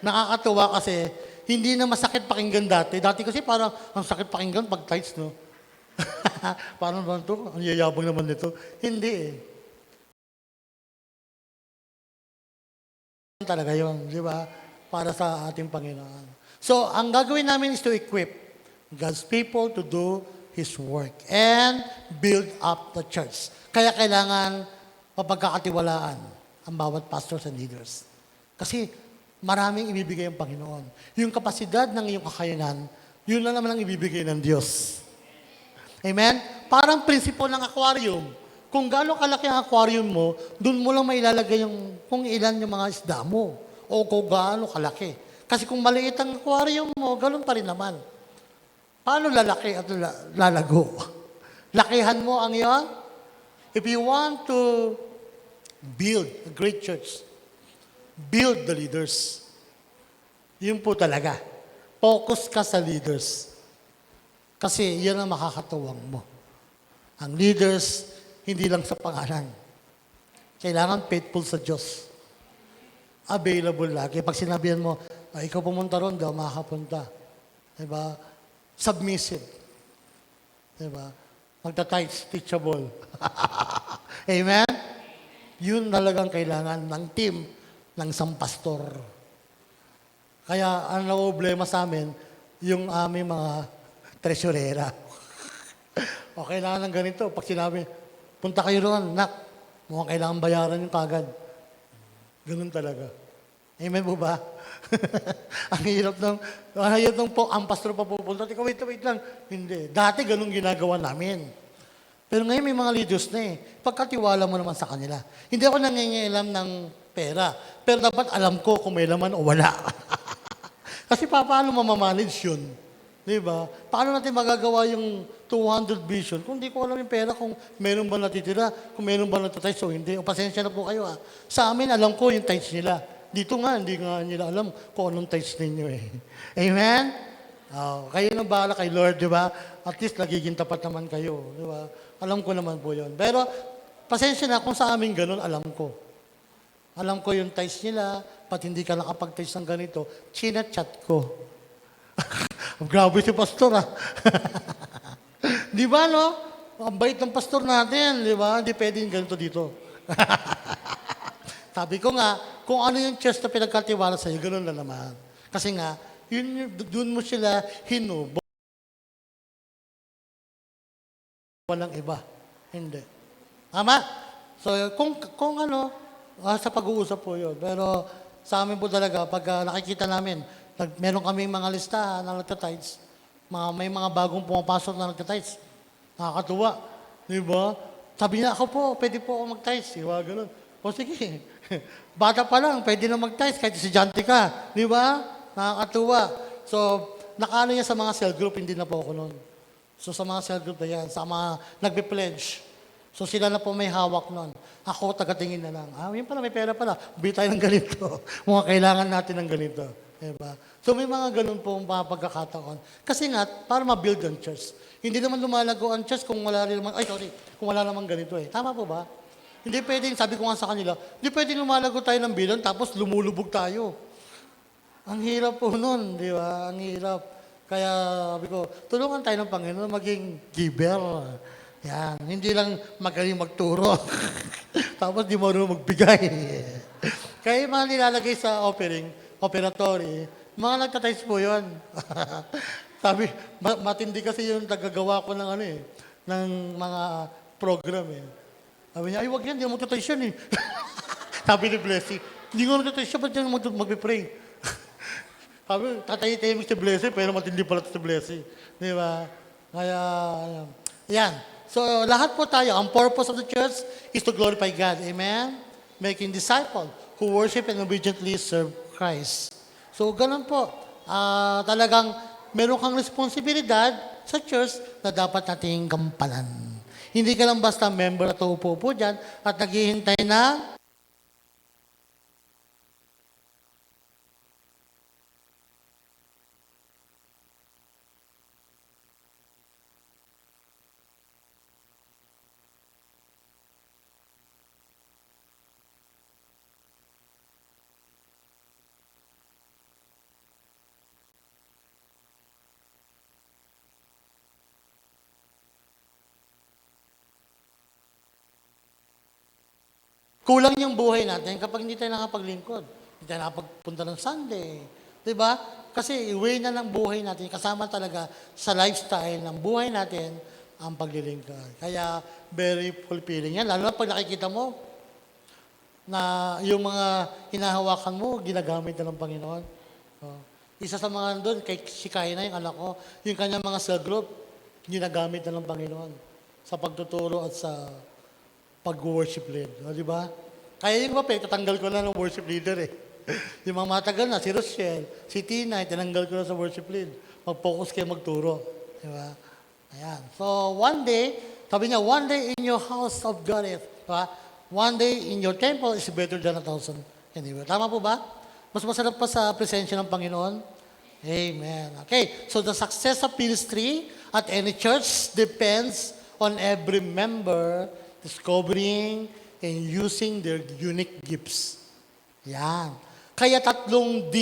Nakakatuwa kasi, hindi na masakit pakinggan dati. Dati kasi parang, ang sakit pakinggan pag tights, no? Parang naman ito, ang yayabang naman nito. Hindi eh. Talaga yun, di ba? Para sa ating Panginoon. So, ang gagawin namin is to equip God's people to do His work and build up the church. Kaya kailangan mapagkakatiwalaan ang bawat pastors and leaders. Kasi maraming ibibigay ang Panginoon. Yung kapasidad ng iyong kakayanan, yun lang naman ang ibibigay ng Diyos. Amen? Parang prinsipyo ng aquarium. Kung gaano kalaki ang aquarium mo, doon mo lang mailalagay yung kung ilan yung mga isda mo. O kung gaano kalaki. Kasi kung maliit ang aquarium mo, ganoon pa rin naman. Paano lalaki at lalago? Lakihan mo ang iyon. If you want to build a great church, build the leaders. Yun po talaga. Focus ka sa leaders. Kasi yan ang makakatuwang mo. Ang leaders, hindi lang sa pangalan. Kailangan faithful sa Diyos. Available lagi. Pag sinabihan mo, ikaw pumunta ron, daw makakapunta. Diba? Submissive. Diba? Magta-tights, teachable. Amen? Yun talagang kailangan ng team ng isang pastor. Kaya ang problema sa amin, yung aming mga tresurera. O kailangan ng ganito. Pag sinabi, punta kayo roon, nak, mukhang kailangan bayaran yung kagad. Ganun talaga. Amen po ba? Ang hirap ng ang pastor pa pupunta. Tika, wait lang. Hindi. Dati ganun ginagawa namin. Pero ngayon may mga leaders na eh. Pagkatiwala mo naman sa kanila. Hindi ako nangingialam ng pera. Pero dapat alam ko kung may laman o wala. Kasi paano mamamanage yun? Diba? Paano natin magagawa yung 200 vision kung di ko alam yung pera kung meron ba natitira, kung meron ba natatights o hindi. O pasensya na po kayo ha. Sa amin, alam ko yung tights nila. Dito nga, hindi nga nila alam kung anong tights ninyo eh. Amen? Kayo nang bahala kay Lord, di ba? At least nagiging tapat naman kayo, di ba? Alam ko naman po yun. Pero Pasensya na kung sa amin ganun, alam ko. Alam ko yung ties nila, pati hindi ka nakapag-ties ng ganito, chinachat ko. Grabe si pastor ah. Di ba no? Ang bait ng pastor natin, di ba? Hindi pwedeng ganito dito. Sabi ko nga, kung ano yung church na pinagkatiwala sa'yo, ganun na naman. Kasi nga, doon mo sila hinubo. Walang iba. Hindi. Tama? So, kung ano, sa pag-uusap po yun. Pero sa amin po talaga, pag nakikita namin, meron kaming mga listahan na nagtatides, may mga bagong pumapasok na nagtatides. Nakakatuwa. Di ba? Sabi niya, ako po, pwede po ako mag-tides. Di ba? Ganun. O sige. Bata pa lang, pwede na mag-tides kahit estudyante ka. Di ba? Nakakatuwa. So, nakano niya sa mga cell group, hindi na po ako noon. So, sa mga cell group na yan, sa mga nagbe-pledge. So, sila na po may hawak noon. Ako, tagatingin na lang. Yun pala, may pera pala. Bili tayo ng ganito. Mga kailangan natin ng ganito. Diba? So, may mga ganun po mga pagkakataon. Kasi nga, para ma-build ang church. Hindi naman lumalago ang church kung wala rin naman, kung wala naman ganito eh. Tama po ba? Hindi pwedeng, sabi ko nga sa kanila, hindi pwedeng lumalago tayo ng bilang tapos lumulubog tayo. Ang hirap po nun, di ba? Ang hirap. Kaya sabi ko, tulungan tayo ng Panginoon maging giver. Yan. Hindi lang magaling magturo. Tapos di marunong magbigay. Kaya yung mga nilalagay sa operatory, mga nagtatides po yun. Sabi, matindi kasi yung tagagawa ko ng ng mga program eh. Sabi niya, ay wag yan, di mo magtatides yan eh. Sabi ni Blessy, hindi ko magtatides yan, ba't yan mag-pray? Sabi, tatay-tahimik si Blessy, pero matindi pala si Blessy. Di ba? Kaya, yan. So, lahat po tayo, ang purpose of the church is to glorify God. Amen? Making disciples who worship and obediently serve Christ. So, ganun po. Talagang meron kang responsibilidad sa church na dapat nating gampanan. Hindi ka lang basta member at uupo po dyan at naghihintay na kulang yung buhay natin kapag hindi tayo nakapaglingkod. Hindi tayo nakapagpunta ng Sunday. Diba? Kasi way na ng buhay natin, kasama talaga sa lifestyle ng buhay natin ang paglilingkod. Kaya very fulfilling yan. Lalo na pag nakikita mo na yung mga hinahawakan mo, ginagamit na ng Panginoon. Isa sa mga doon, kay si Kaina, yung anak ko, yung kanyang mga cell group, ginagamit na ng Panginoon sa pagtuturo at sa pag-worship lead. Di ba? Kaya yung papel, tatanggal ko na ng worship leader eh. Yung mga matagal na, si Rochelle, si Tina, tinanggal ko na sa worship lead. Mag-focus kayo magturo. Di ba? Ayan. So, one day, sabi niya, one day in your house of God is, diba? One day in your temple is better than 1,000 anywhere. Tama po ba? Mas masarap pa sa presensya ng Panginoon? Amen. Okay, so the success of ministry at any church depends on every member discovering and using their unique gifts. Yan. Kaya 3 D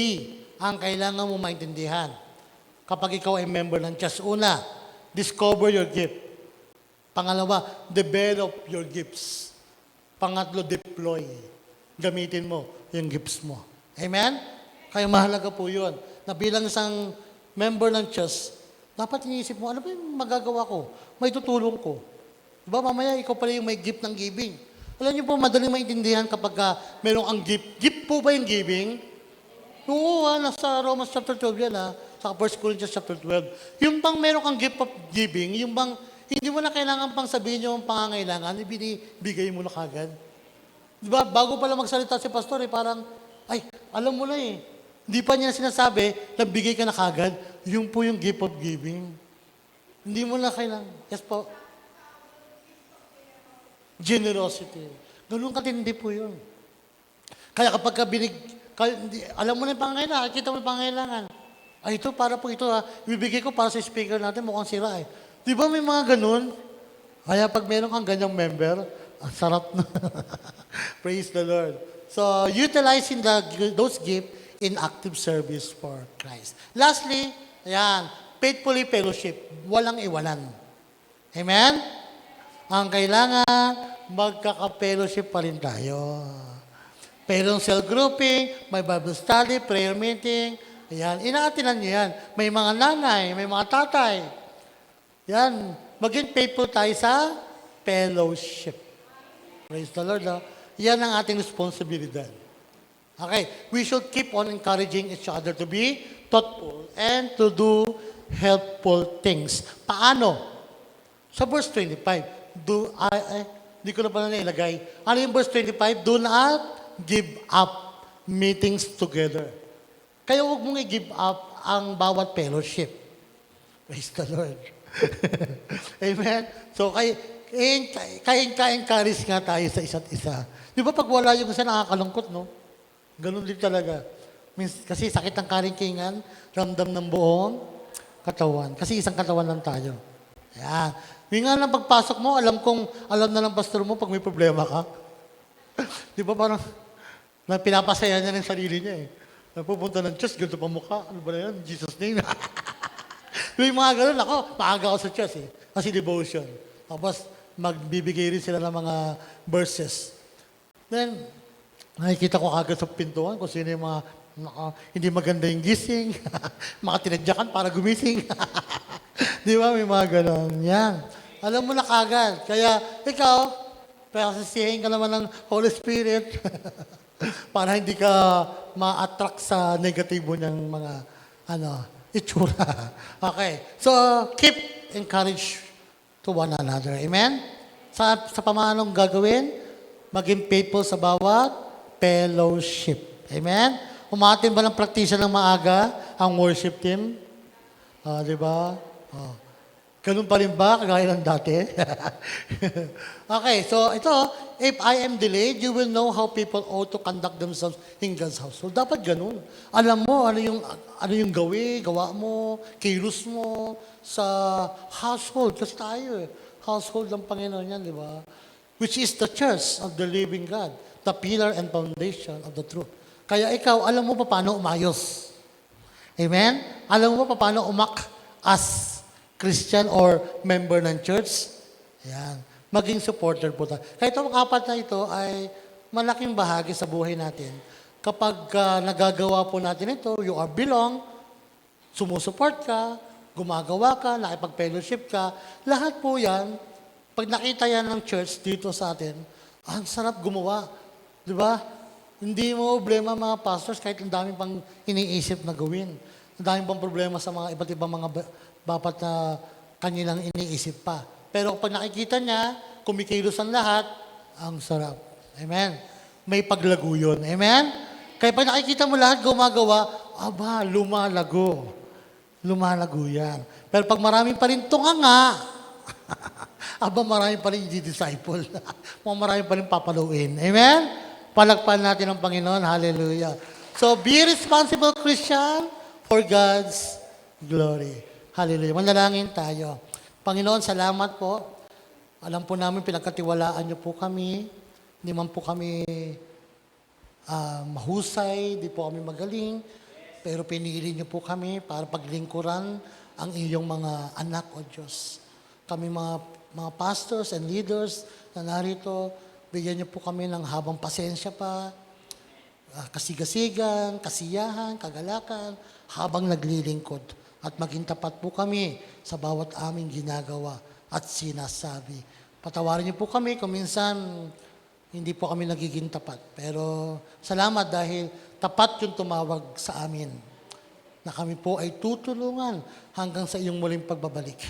ang kailangan mo maintindihan. Kapag ikaw ay member ng church, una, discover your gift. Pangalawa, develop your gifts. Pangatlo, deploy. Gamitin mo yung gifts mo. Amen? Kaya mahalaga po yun. Na bilang isang member ng church, dapat iniisip mo, ano ba yung magagawa ko? May tutulong ko. Diba, mamaya ikaw pala yung may gift ng giving. Alam niyo po, madaling maintindihan kapag merong ang gift. Gift po ba yung giving? Oo, nasa Romans chapter 12 yan sa 1 Corinthians chapter 12. Yung bang meron kang gift of giving, yung bang hindi mo na kailangan pang sabihin yung pangangailangan, ibinibigay mo na kagad. Diba, bago pala magsalita si pastor, parang, ay, alam mo na eh. Hindi pa niya sinasabi, nabigay ka na kagad, yung po yung gift of giving. Hindi mo na kailangan. Yes po. Generosity. Ganun katindi po yun. Kaya kapag alam mo na yung pangangailangan, kita mo yung pangangailangan. Ay, ito, para po ito ibibigay ko para sa speaker natin, mukhang sira eh. Di ba may mga ganun? Kaya pag meron kang ganyang member, Ang sarap na. Praise the Lord. So, utilizing those gifts in active service for Christ. Lastly, ayan, faithfully fellowship. Walang iwanan. Amen? Ang kailangan, magkaka-fellowship pa rin tayo. Pero cell grouping, may Bible study, prayer meeting, ayan, inaatinan nyo yan. May mga nanay, may mga tatay. Yan, maging faithful tayo sa fellowship. Praise the Lord. No? Yan ang ating responsibilidad. Okay, we should keep on encouraging each other to be thoughtful and to do helpful things. Paano? Sa verse 25, di ko na pala nailagay. Ano yung verse 25? Do not give up meetings together. Kaya huwag mong i-give up ang bawat fellowship. Praise the Lord. Amen? So, ka-encourage nga tayo sa isa't isa. Di ba pag wala yung isa, nakakalungkot, no? Ganun din talaga. Kasi sakit ng karingkingan, ramdam ng buong katawan. Kasi isang katawan lang tayo. Ayan. Yung nga lang pagpasok mo, alam na ng pastor mo pag may problema ka. Di ba parang, pinapasaya niya ng sarili niya eh. Pupunta ng church, ganito pa mukha. Ano ba na yan? Jesus name. Yung mga ganun, ako, maaga ako sa church eh. Kasi devotion. Tapos, magbibigay rin sila ng mga verses. Then, nakikita ko agad sa pintuan kung sino yung mga hindi maganda yung gising, mga tinadyakan para gumising. Di ba? May mga ganon. Yan. Alam mo na kagad. Kaya, ikaw, pasisihin ka naman ng Holy Spirit para hindi ka ma-attract sa negatibo ng mga itsura. Okay. So, keep encourage to one another. Amen? Sa pamanong gagawin, maging faithful sa bawat fellowship. Amen? Umatin ba ng praktisya ng maaga ang worship team? Di ba? Ganun pa rin ba, kagaya ng dati? Okay, so ito, if I am delayed, you will know how people ought to conduct themselves in God's household. Dapat ganun. Alam mo, ano yung gawa mo, kilos mo sa household. Kasi tayo household ng Panginoon yan, di ba? Which is the church of the living God, the pillar and foundation of the truth. Kaya ikaw, alam mo pa paano umayos. Amen? Alam mo pa paano as Christian or member ng church? Ayan. Maging supporter po tayo. Kaya itong apat na ito ay malaking bahagi sa buhay natin. Kapag nagagawa po natin ito, you are belong, sumusuport ka, gumagawa ka, nakipag-fellowship ka, lahat po yan, pag nakita yan ng church dito sa atin, ang sarap gumawa. Di ba? Hindi mo problema mga pastors kahit ang daming pang iniisip na gawin. Ang daming pang problema sa mga iba't ibang mga bapat na kanilang iniisip pa. Pero pag nakikita niya, kumikilos ang lahat, ang sarap. Amen? May paglago yun. Amen? Kaya pag nakikita mo lahat gumagawa, aba, lumalago. Lumalago yan. Pero pag marami pa rin tunganga, aba, marami pa rin i-disciple. Marami pa rin papaluin. Amen? Palakpan natin ang Panginoon. Hallelujah. So, be responsible Christian for God's glory. Hallelujah. Manalangin tayo. Panginoon, salamat po. Alam po namin, pinagkatiwalaan niyo po kami. Hindi man po kami mahusay, hindi po kami magaling. Pero pinili niyo po kami para paglingkuran ang iyong mga anak o Diyos. Kami mga pastors and leaders na narito, bigyan niyo po kami ng habang pasensya pa, kasigasigan, kasiyahan, kagalakan, habang naglilingkod. At maging tapat po kami sa bawat aming ginagawa at sinasabi. Patawarin niyo po kami kung minsan hindi po kami nagiging tapat. Pero salamat dahil tapat yung tumawag sa amin na kami po ay tutulungan hanggang sa iyong muling pagbabalik.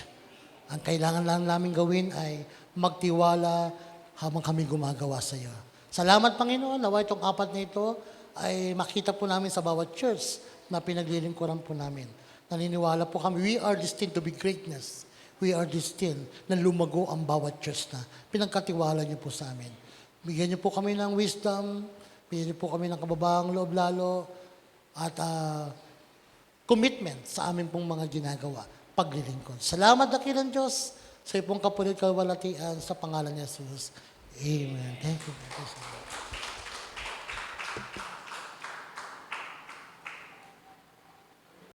Ang kailangan lang namin gawin ay magtiwala habang kami gumagawa sa iyo. Salamat Panginoon, nawa itong apat na ito ay makita po namin sa bawat church na pinaglilingkuran po namin. Naniniwala po kami, we are destined to be greatness. We are destined na lumago ang bawat church na pinagkatiwala niyo po sa amin. Bigyan niyo po kami ng wisdom, bigyan niyo po kami ng kababaang loob lalo, at commitment sa amin pong mga ginagawa, paglilingkod. Salamat dakilang Diyos sa iyong kapulit kalwalatian sa pangalan ni Jesus. Amen. Thank you.